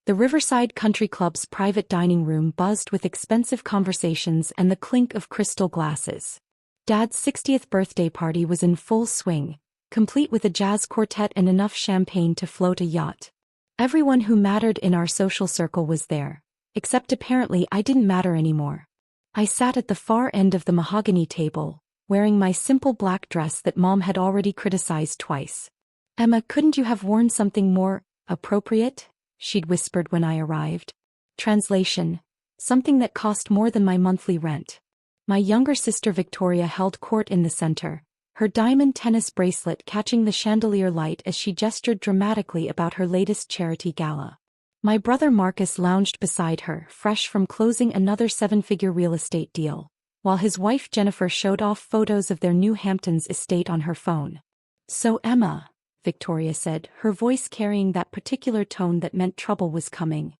The Riverside Country Club's private dining room buzzed with expensive conversations and the clink of crystal glasses. Dad's 60th birthday party was in full swing, complete with a jazz quartet and enough champagne to float a yacht. Everyone who mattered in our social circle was there, except apparently I didn't matter anymore. I sat at the far end of the mahogany table, wearing my simple black dress that Mom had already criticized twice. "Emma, couldn't you have worn something more appropriate?" she'd whispered when I arrived. Translation: something that cost more than my monthly rent. My younger sister Victoria held court in the center, her diamond tennis bracelet catching the chandelier light as she gestured dramatically about her latest charity gala. My brother Marcus lounged beside her, fresh from closing another seven-figure real estate deal, while his wife Jennifer showed off photos of their New Hamptons estate on her phone. "So Emma," Victoria said, her voice carrying that particular tone that meant trouble was coming.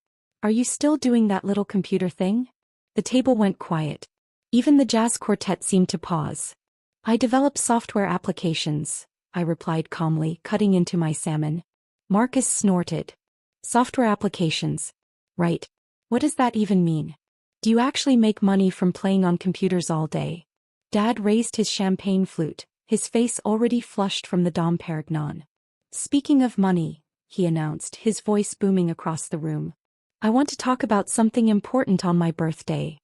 "Are you still doing that little computer thing?" The table went quiet. Even the jazz quartet seemed to pause. "I develop software applications," I replied calmly, cutting into my salmon. Marcus snorted. "Software applications. Right. What does that even mean? Do you actually make money from playing on computers all day?" Dad raised his champagne flute, his face already flushed from the Dom Perignon. "Speaking of money," he announced, his voice booming across the room, "I want to talk about something important on my birthday."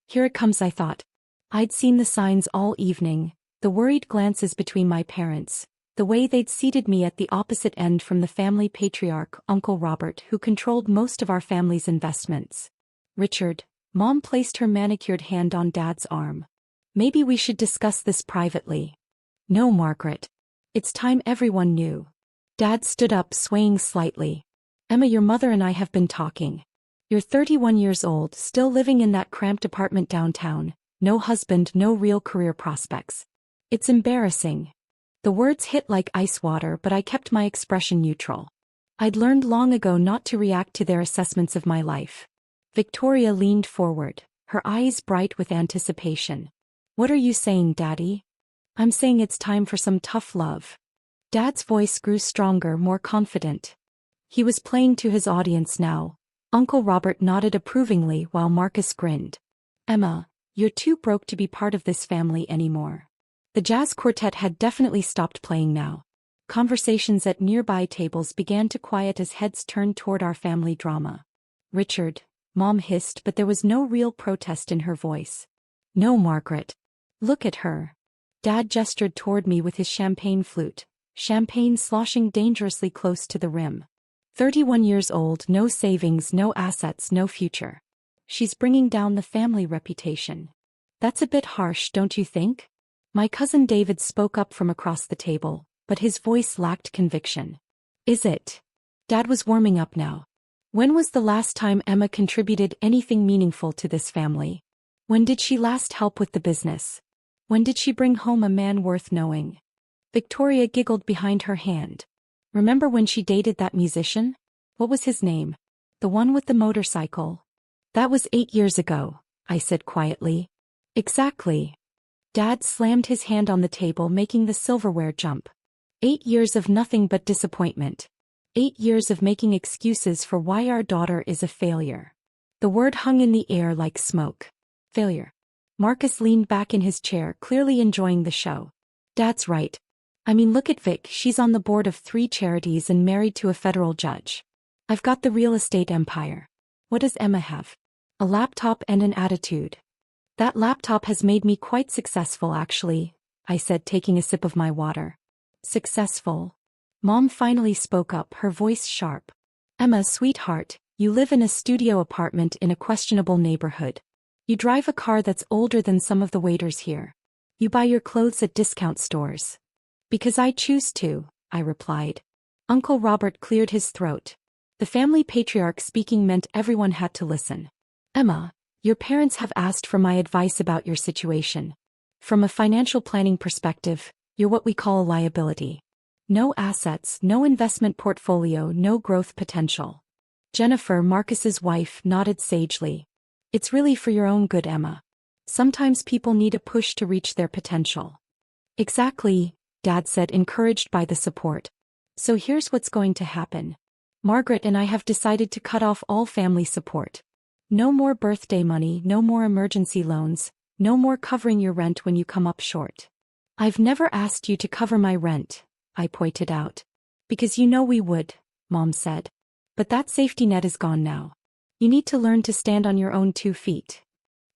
Here it comes, I thought. I'd seen the signs all evening, the worried glances between my parents, the way they'd seated me at the opposite end from the family patriarch, Uncle Robert, who controlled most of our family's investments. "Richard," Mom placed her manicured hand on Dad's arm. "Maybe we should discuss this privately." "No, Margaret. It's time everyone knew." Dad stood up, swaying slightly. "Emma, your mother and I have been talking. You're 31 years old, still living in that cramped apartment downtown, no husband, no real career prospects. It's embarrassing." The words hit like ice water, but I kept my expression neutral. I'd learned long ago not to react to their assessments of my life. Victoria leaned forward, her eyes bright with anticipation. "What are you saying, Daddy?" "I'm saying it's time for some tough love." Dad's voice grew stronger, more confident. He was playing to his audience now. Uncle Robert nodded approvingly while Marcus grinned. "Emma, you're too broke to be part of this family anymore." The jazz quartet had definitely stopped playing now. Conversations at nearby tables began to quiet as heads turned toward our family drama. "Richard," Mom hissed, but there was no real protest in her voice. "No, Margaret. Look at her." Dad gestured toward me with his champagne flute, champagne sloshing dangerously close to the rim. 31 years old, no savings, no assets, no future. She's bringing down the family reputation. That's a bit harsh, don't you think? My cousin David spoke up from across the table, but his voice lacked conviction. "Is it?" Dad was warming up now. "When was the last time Emma contributed anything meaningful to this family? When did she last help with the business? When did she bring home a man worth knowing?" Victoria giggled behind her hand. "Remember when she dated that musician? What was his name? The one with the motorcycle?" "That was 8 years ago," I said quietly. "Exactly." Dad slammed his hand on the table, making the silverware jump. 8 years of nothing but disappointment. 8 years of making excuses for why our daughter is a failure. The word hung in the air like smoke. Failure. Marcus leaned back in his chair, clearly enjoying the show. "Dad's right. I mean, look at Vic, she's on the board of 3 charities and married to a federal judge. I've got the real estate empire. What does Emma have? A laptop and an attitude." "That laptop has made me quite successful, actually," I said, taking a sip of my water. "Successful?" Mom finally spoke up, her voice sharp. "Emma, sweetheart, you live in a studio apartment in a questionable neighborhood. You drive a car that's older than some of the waiters here. You buy your clothes at discount stores." "Because I choose to," I replied. Uncle Robert cleared his throat. The family patriarch speaking meant everyone had to listen. "Emma, your parents have asked for my advice about your situation. From a financial planning perspective, you're what we call a liability. No assets, no investment portfolio, no growth potential." Jennifer, Marcus's wife, nodded sagely. "It's really for your own good, Emma. Sometimes people need a push to reach their potential." "Exactly," Dad said, encouraged by the support. "So here's what's going to happen. Margaret and I have decided to cut off all family support. No more birthday money, no more emergency loans, no more covering your rent when you come up short. I've never asked you to cover my rent, I pointed out. Because you know we would, Mom said. But that safety net is gone now. You need to learn to stand on your own 2 feet.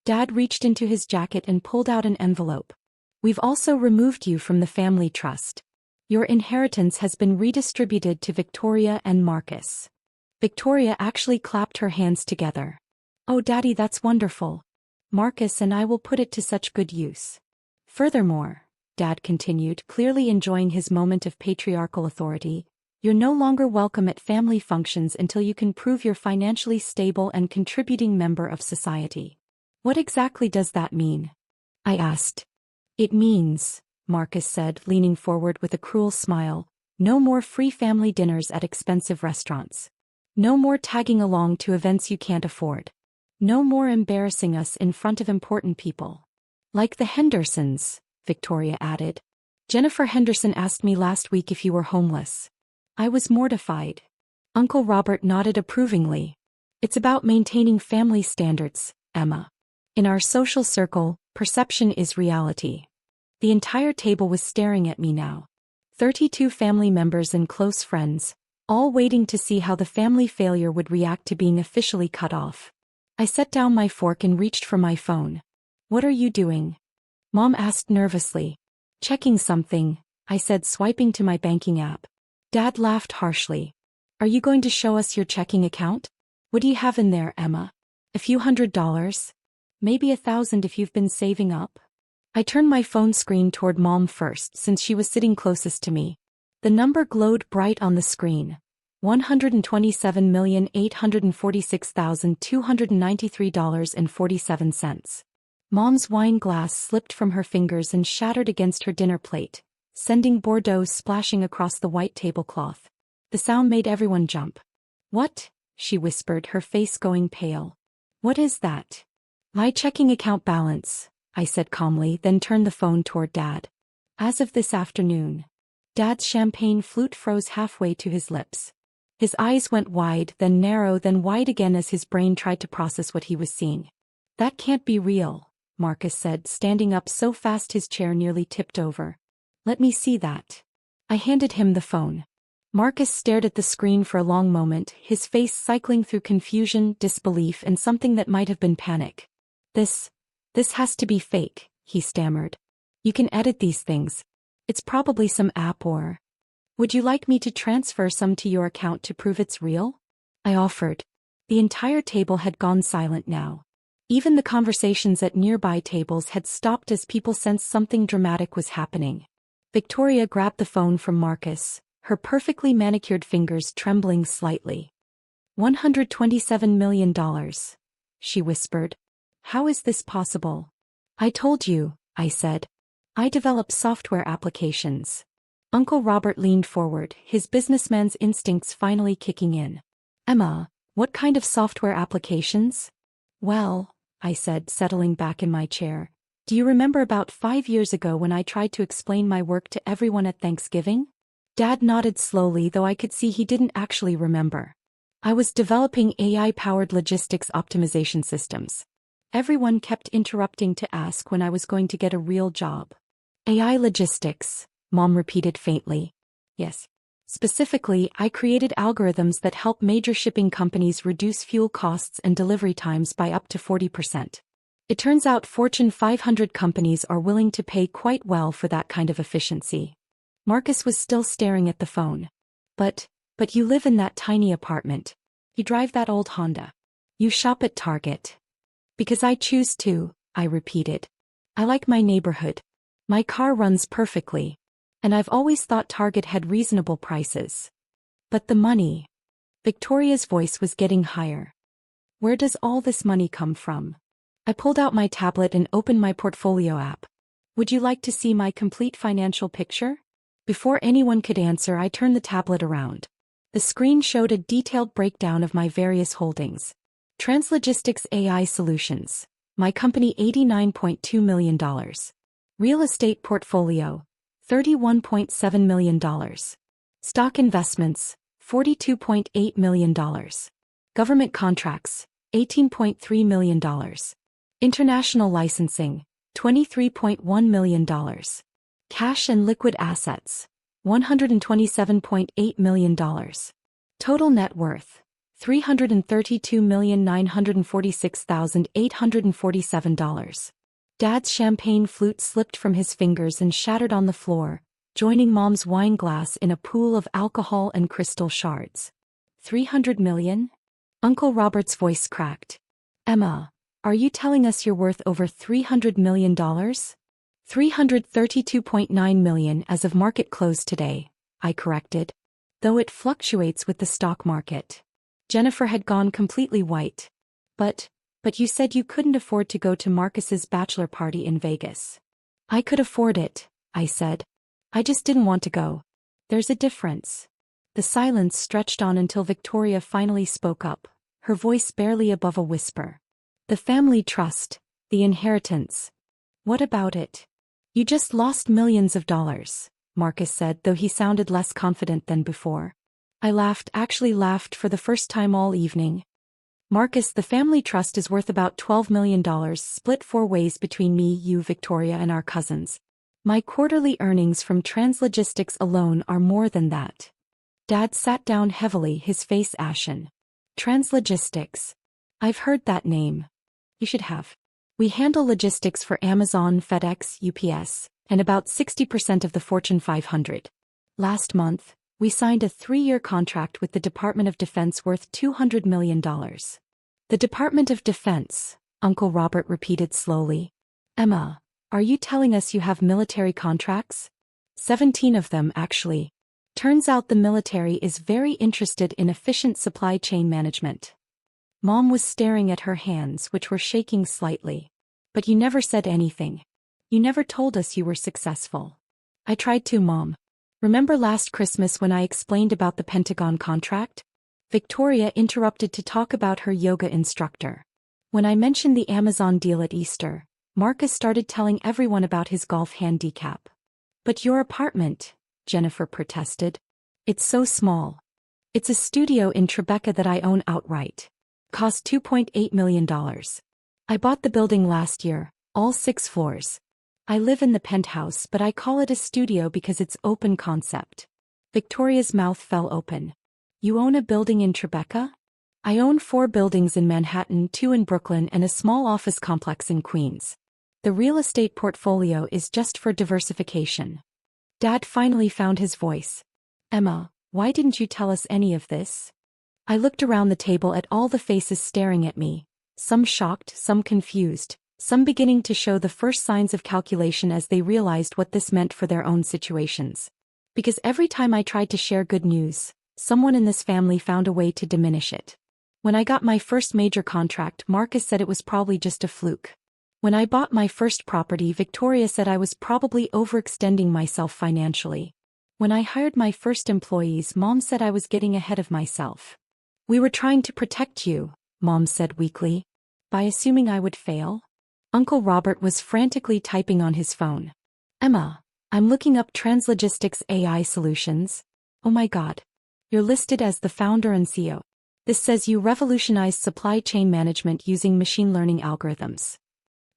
Dad reached into his jacket and pulled out an envelope. We've also removed you from the family trust. Your inheritance has been redistributed to Victoria and Marcus. Victoria actually clapped her hands together. Oh, Daddy, that's wonderful. Marcus and I will put it to such good use. Furthermore, Dad continued, clearly enjoying his moment of patriarchal authority, you're no longer welcome at family functions until you can prove you're financially stable and contributing member of society. What exactly does that mean? I asked. It means, Marcus said, leaning forward with a cruel smile, no more free family dinners at expensive restaurants. No more tagging along to events you can't afford. No more embarrassing us in front of important people. Like the Hendersons, Victoria added. Jennifer Henderson asked me last week if you were homeless. I was mortified. Uncle Robert nodded approvingly. It's about maintaining family standards, Emma. In our social circle, perception is reality. The entire table was staring at me now. 32 family members and close friends, all waiting to see how the family failure would react to being officially cut off. I set down my fork and reached for my phone. What are you doing? Mom asked nervously. Checking something, I said, swiping to my banking app. Dad laughed harshly. Are you going to show us your checking account? What do you have in there, Emma? A few $100s? Maybe 1,000 if you've been saving up? I turned my phone screen toward Mom first since she was sitting closest to me. The number glowed bright on the screen. $127,846,293.47. Mom's wine glass slipped from her fingers and shattered against her dinner plate, sending Bordeaux splashing across the white tablecloth. The sound made everyone jump. What? She whispered, her face going pale. What is that? My checking account balance, I said calmly, then turned the phone toward Dad. As of this afternoon. Dad's champagne flute froze halfway to his lips. His eyes went wide, then narrow, then wide again as his brain tried to process what he was seeing. That can't be real, Marcus said, standing up so fast his chair nearly tipped over. Let me see that. I handed him the phone. Marcus stared at the screen for a long moment, his face cycling through confusion, disbelief, and something that might have been panic. This has to be fake, he stammered. You can edit these things. It's probably some app or... Would you like me to transfer some to your account to prove it's real? I offered. The entire table had gone silent now. Even the conversations at nearby tables had stopped as people sensed something dramatic was happening. Victoria grabbed the phone from Marcus, her perfectly manicured fingers trembling slightly. $127 million, she whispered. How is this possible? I told you, I said. I develop software applications. Uncle Robert leaned forward, his businessman's instincts finally kicking in. Emma, what kind of software applications? Well, I said, settling back in my chair. Do you remember about 5 years ago when I tried to explain my work to everyone at Thanksgiving? Dad nodded slowly, though I could see he didn't actually remember. I was developing AI-powered logistics optimization systems. Everyone kept interrupting to ask when I was going to get a real job. AI logistics, Mom repeated faintly. Yes. Specifically, I created algorithms that help major shipping companies reduce fuel costs and delivery times by up to 40%. It turns out Fortune 500 companies are willing to pay quite well for that kind of efficiency. Marcus was still staring at the phone. But you live in that tiny apartment. You drive that old Honda. You shop at Target. Because I choose to, I repeated. I like my neighborhood. My car runs perfectly. And I've always thought Target had reasonable prices. But the money. Victoria's voice was getting higher. Where does all this money come from? I pulled out my tablet and opened my portfolio app. Would you like to see my complete financial picture? Before anyone could answer, I turned the tablet around. The screen showed a detailed breakdown of my various holdings. Translogistics AI Solutions, my company, $89.2 million. Real estate portfolio, $31.7 million. Stock investments, $42.8 million. Government contracts, $18.3 million. International licensing, $23.1 million. Cash and liquid assets, $127.8 million. Total net worth, $332,946,847. Dad's champagne flute slipped from his fingers and shattered on the floor, joining Mom's wine glass in a pool of alcohol and crystal shards. $300 million? Uncle Robert's voice cracked. Emma, are you telling us you're worth over $300 million? $332.9 million as of market close today, I corrected. Though it fluctuates with the stock market. Jennifer had gone completely white. But you said you couldn't afford to go to Marcus's bachelor party in Vegas. I could afford it, I said. I just didn't want to go. There's a difference. The silence stretched on until Victoria finally spoke up, her voice barely above a whisper. The family trust, the inheritance. What about it? You just lost millions of dollars, Marcus said, though he sounded less confident than before. I actually laughed for the first time all evening. Marcus, the family trust is worth about $12 million, split 4 ways between me, you, Victoria, and our cousins. My quarterly earnings from Translogistics alone are more than that. Dad sat down heavily, his face ashen. Translogistics. I've heard that name. You should have. We handle logistics for Amazon, FedEx, UPS, and about 60% of the Fortune 500. Last month, we signed a 3-year contract with the Department of Defense worth $200 million. The Department of Defense, Uncle Robert repeated slowly. Emma, are you telling us you have military contracts? 17 of them, actually. Turns out the military is very interested in efficient supply chain management. Mom was staring at her hands, which were shaking slightly. But you never said anything. You never told us you were successful. I tried to, Mom. Remember last Christmas when I explained about the Pentagon contract? Victoria interrupted to talk about her yoga instructor. When I mentioned the Amazon deal at Easter, Marcus started telling everyone about his golf handicap. But your apartment, Jennifer protested. It's so small. It's a studio in Tribeca that I own outright. Cost $2.8 million. I bought the building last year, all 6 floors. I live in the penthouse, but I call it a studio because it's open concept. Victoria's mouth fell open. You own a building in Tribeca? I own 4 buildings in Manhattan, 2 in Brooklyn, and a small office complex in Queens. The real estate portfolio is just for diversification. Dad finally found his voice. Emma, why didn't you tell us any of this? I looked around the table at all the faces staring at me, some shocked, some confused, some beginning to show the first signs of calculation as they realized what this meant for their own situations. Because every time I tried to share good news, someone in this family found a way to diminish it. When I got my first major contract, Marcus said it was probably just a fluke. When I bought my first property, Victoria said I was probably overextending myself financially. When I hired my first employees, Mom said I was getting ahead of myself. We were trying to protect you, Mom said weakly. By assuming I would fail? Uncle Robert was frantically typing on his phone. Emma, I'm looking up Translogistics AI solutions. Oh my God. You're listed as the founder and CEO. This says you revolutionized supply chain management using machine learning algorithms.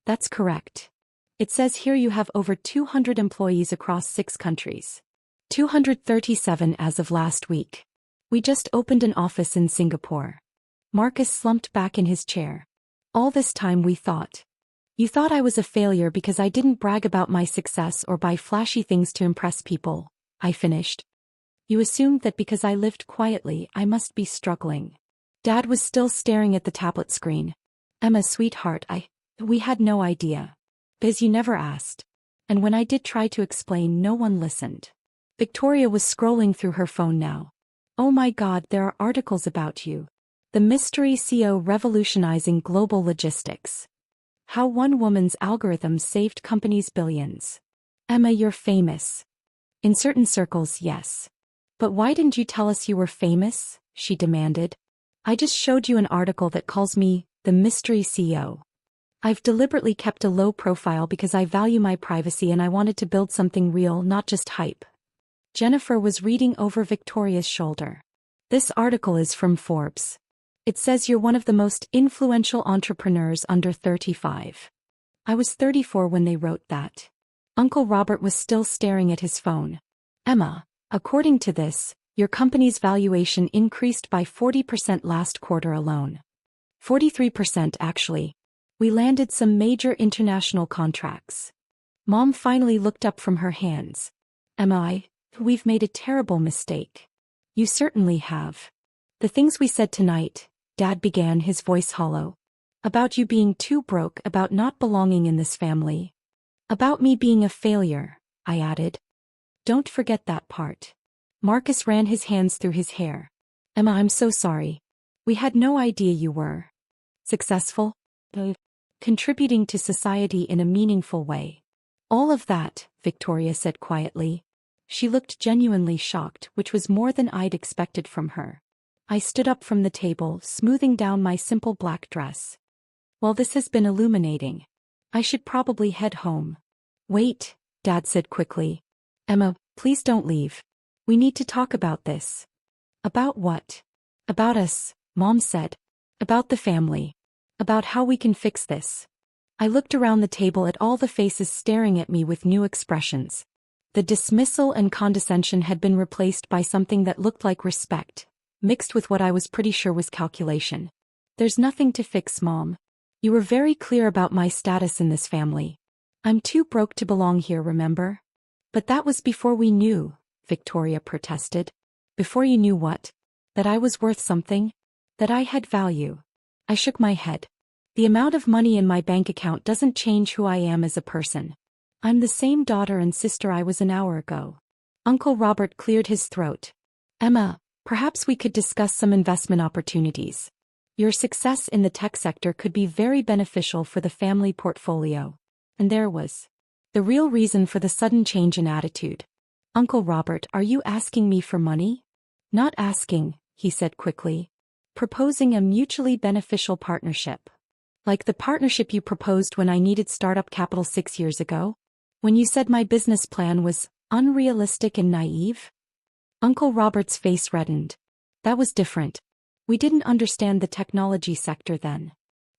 That's correct. It says here you have over 200 employees across 6 countries. 237 as of last week. We just opened an office in Singapore. Marcus slumped back in his chair. All this time we thought. You thought I was a failure because I didn't brag about my success or buy flashy things to impress people, I finished. You assumed that because I lived quietly, I must be struggling. Dad was still staring at the tablet screen. Emma, sweetheart, we had no idea. Biz, you never asked. And when I did try to explain, no one listened. Victoria was scrolling through her phone now. Oh my God, there are articles about you. The mystery CEO revolutionizing global logistics. How one woman's algorithms saved companies billions. Emma, you're famous. In certain circles, yes. But why didn't you tell us you were famous? She demanded. I just showed you an article that calls me the mystery CEO. I've deliberately kept a low profile because I value my privacy and I wanted to build something real, not just hype. Jennifer was reading over Victoria's shoulder. This article is from Forbes. It says you're one of the most influential entrepreneurs under 35. I was 34 when they wrote that. Uncle Robert was still staring at his phone. Emma, according to this, your company's valuation increased by 40% last quarter alone. 43% actually. We landed some major international contracts. Mom finally looked up from her hands. Emma, we've made a terrible mistake. You certainly have. The things we said tonight, Dad began, his voice hollow. About you being too broke, about not belonging in this family. About me being a failure, I added. Don't forget that part. Marcus ran his hands through his hair. Emma, I'm so sorry. We had no idea you were successful, contributing to society in a meaningful way. All of that, Victoria said quietly. She looked genuinely shocked, which was more than I'd expected from her. I stood up from the table, smoothing down my simple black dress. Well, this has been illuminating. I should probably head home. Wait, Dad said quickly. Emma, please don't leave. We need to talk about this. About what? About us, Mom said. About the family. About how we can fix this. I looked around the table at all the faces staring at me with new expressions. The dismissal and condescension had been replaced by something that looked like respect, mixed with what I was pretty sure was calculation. There's nothing to fix, Mom. You were very clear about my status in this family. I'm too broke to belong here, remember? But that was before we knew, Victoria protested. Before you knew what? That I was worth something? That I had value? I shook my head. The amount of money in my bank account doesn't change who I am as a person. I'm the same daughter and sister I was an hour ago. Uncle Robert cleared his throat. Emma, perhaps we could discuss some investment opportunities. Your success in the tech sector could be very beneficial for the family portfolio. And there was the real reason for the sudden change in attitude. Uncle Robert, are you asking me for money? Not asking, he said quickly. Proposing a mutually beneficial partnership. Like the partnership you proposed when I needed startup capital 6 years ago? When you said my business plan was unrealistic and naive? Uncle Robert's face reddened. That was different. We didn't understand the technology sector then.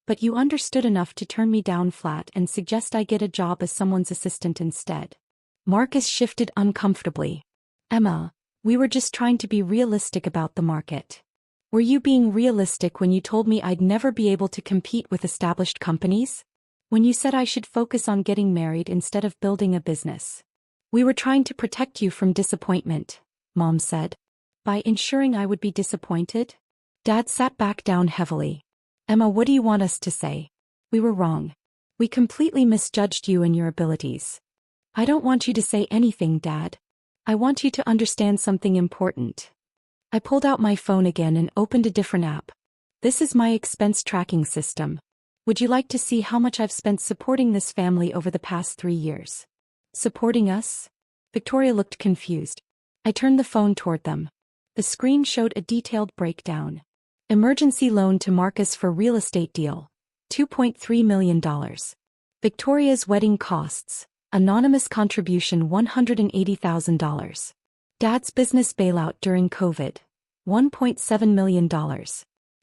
But you understood enough to turn me down flat and suggest I get a job as someone's assistant instead. Marcus shifted uncomfortably. Emma, we were just trying to be realistic about the market. Were you being realistic when you told me I'd never be able to compete with established companies? When you said I should focus on getting married instead of building a business? We were trying to protect you from disappointment, Mom said. By ensuring I would be disappointed? Dad sat back down heavily. Emma, what do you want us to say? We were wrong. We completely misjudged you and your abilities. I don't want you to say anything, Dad. I want you to understand something important. I pulled out my phone again and opened a different app. This is my expense tracking system. Would you like to see how much I've spent supporting this family over the past 3 years? Supporting us? Victoria looked confused. I turned the phone toward them. The screen showed a detailed breakdown. Emergency loan to Marcus for real estate deal. $2.3 million. Victoria's wedding costs. Anonymous contribution $180,000. Dad's business bailout during COVID. $1.7 million.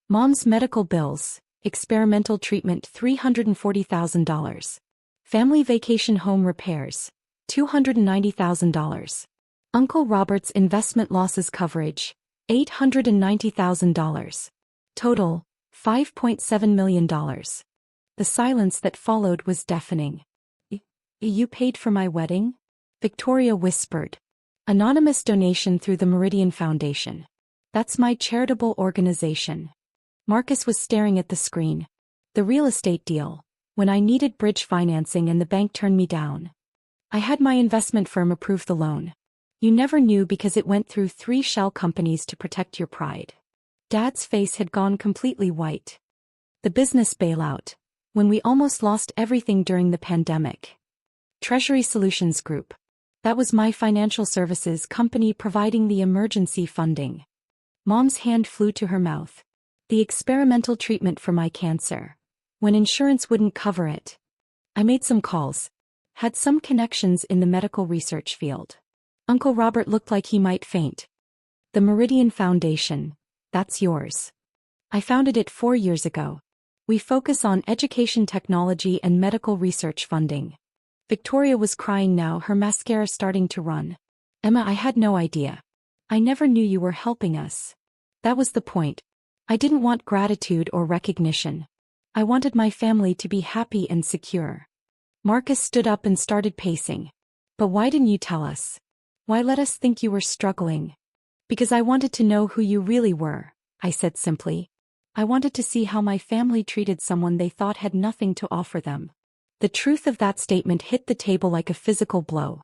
Mom's medical bills. Experimental treatment $340,000. Family vacation home repairs. $290,000. Uncle Robert's investment losses coverage. $890,000. Total, $5.7 million. The silence that followed was deafening. You paid for my wedding? Victoria whispered. Anonymous donation through the Meridian Foundation. That's my charitable organization. Marcus was staring at the screen. The real estate deal, when I needed bridge financing and the bank turned me down. I had my investment firm approve the loan. You never knew because it went through 3 shell companies to protect your pride. Dad's face had gone completely white. The business bailout, when we almost lost everything during the pandemic. Treasury Solutions Group. That was my financial services company providing the emergency funding. Mom's hand flew to her mouth. The experimental treatment for my cancer. When insurance wouldn't cover it. I made some calls. Had some connections in the medical research field. Uncle Robert looked like he might faint. The Meridian Foundation, That's yours. I founded it 4 years ago. We focus on education technology and medical research funding. Victoria was crying now, her mascara starting to run. Emma, I had no idea. I never knew you were helping us. That was the point. I didn't want gratitude or recognition. I wanted my family to be happy and secure. Marcus stood up and started pacing. But why didn't you tell us? Why let us think you were struggling? Because I wanted to know who you really were, I said simply. I wanted to see how my family treated someone they thought had nothing to offer them. The truth of that statement hit the table like a physical blow.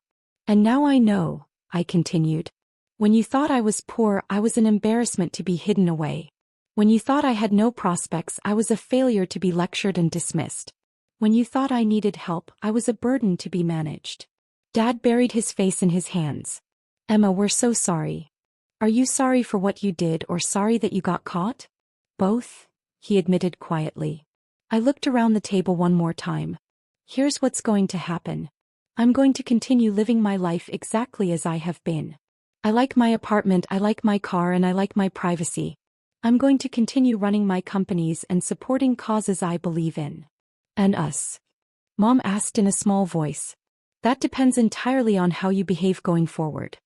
And now I know, I continued. When you thought I was poor, I was an embarrassment to be hidden away. When you thought I had no prospects, I was a failure to be lectured and dismissed. When you thought I needed help, I was a burden to be managed. Dad buried his face in his hands. Emma, we're so sorry. Are you sorry for what you did or sorry that you got caught? Both, he admitted quietly. I looked around the table one more time. Here's what's going to happen. I'm going to continue living my life exactly as I have been. I like my apartment, I like my car, and I like my privacy. I'm going to continue running my companies and supporting causes I believe in. And us? Mom asked in a small voice. That depends entirely on how you behave going forward.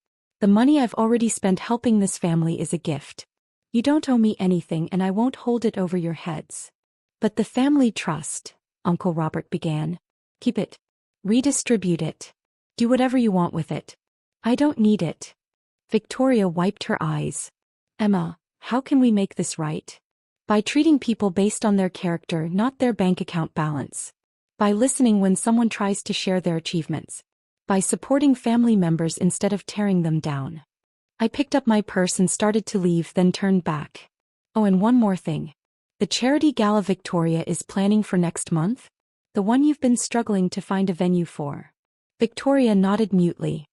The money I've already spent helping this family is a gift. You don't owe me anything and I won't hold it over your heads. But the family trust, Uncle Robert began. Keep it. Redistribute it. Do whatever you want with it. I don't need it. Victoria wiped her eyes. Emma, how can we make this right? By treating people based on their character, not their bank account balance. By listening when someone tries to share their achievements. By supporting family members instead of tearing them down. I picked up my purse and started to leave, then turned back. Oh, and one more thing. The charity gala Victoria is planning for next month? The one you've been struggling to find a venue for. Victoria nodded mutely.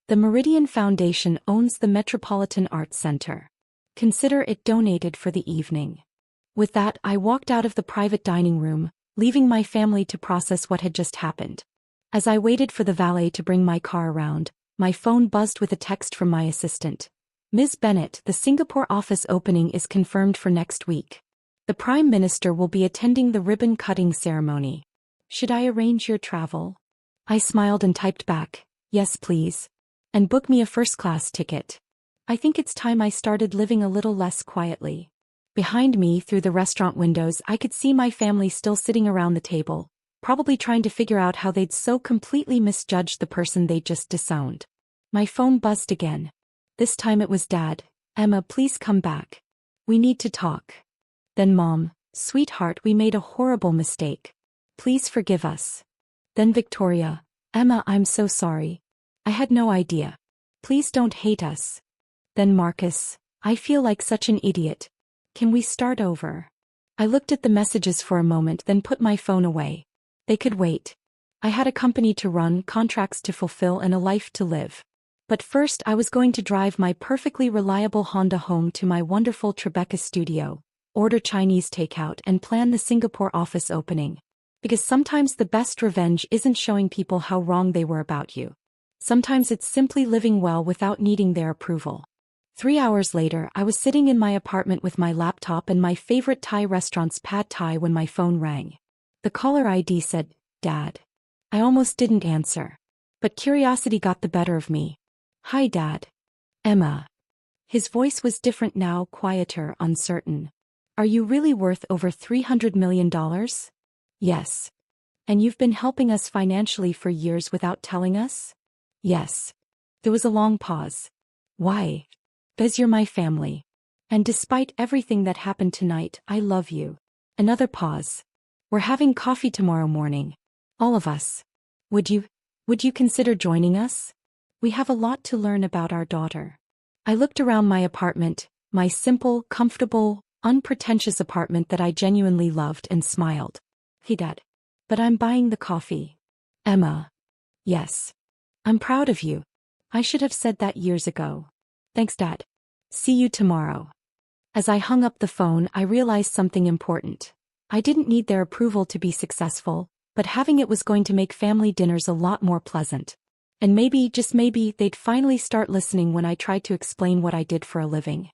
The Meridian Foundation owns the Metropolitan Arts Center. Consider it donated for the evening. With that, I walked out of the private dining room, leaving my family to process what had just happened. As I waited for the valet to bring my car around, my phone buzzed with a text from my assistant. Ms. Bennett, the Singapore office opening is confirmed for next week. The Prime Minister will be attending the ribbon-cutting ceremony. Should I arrange your travel? I smiled and typed back, yes please. And book me a first-class ticket. I think it's time I started living a little less quietly. Behind me, through the restaurant windows, I could see my family still sitting around the table, probably trying to figure out how they'd so completely misjudged the person they'd just disowned. My phone buzzed again. This time it was Dad. Emma, please come back. We need to talk. Then Mom, sweetheart, we made a horrible mistake. Please forgive us. Then Victoria, Emma, I'm so sorry. I had no idea. Please don't hate us. Then Marcus, I feel like such an idiot. Can we start over? I looked at the messages for a moment, then put my phone away. They could wait. I had a company to run, contracts to fulfill, and a life to live. But first I was going to drive my perfectly reliable Honda home to my wonderful Tribeca studio, order Chinese takeout, and plan the Singapore office opening. Because sometimes the best revenge isn't showing people how wrong they were about you. Sometimes it's simply living well without needing their approval. 3 hours later, I was sitting in my apartment with my laptop and my favorite Thai restaurant's pad Thai when my phone rang. The caller ID said, Dad. I almost didn't answer. But curiosity got the better of me. Hi, Dad. Emma. His voice was different now, quieter, uncertain. Are you really worth over $300 million? Yes. And you've been helping us financially for years without telling us? Yes. There was a long pause. Why? Because you're my family. And despite everything that happened tonight, I love you. Another pause. We're having coffee tomorrow morning. All of us. Would you consider joining us? We have a lot to learn about our daughter. I looked around my apartment, my simple, comfortable, unpretentious apartment that I genuinely loved, and smiled. Hey, Dad. But I'm buying the coffee. Emma. Yes. I'm proud of you. I should have said that years ago. Thanks, Dad. See you tomorrow. As I hung up the phone, I realized something important. I didn't need their approval to be successful, but having it was going to make family dinners a lot more pleasant. And maybe, just maybe, they'd finally start listening when I tried to explain what I did for a living.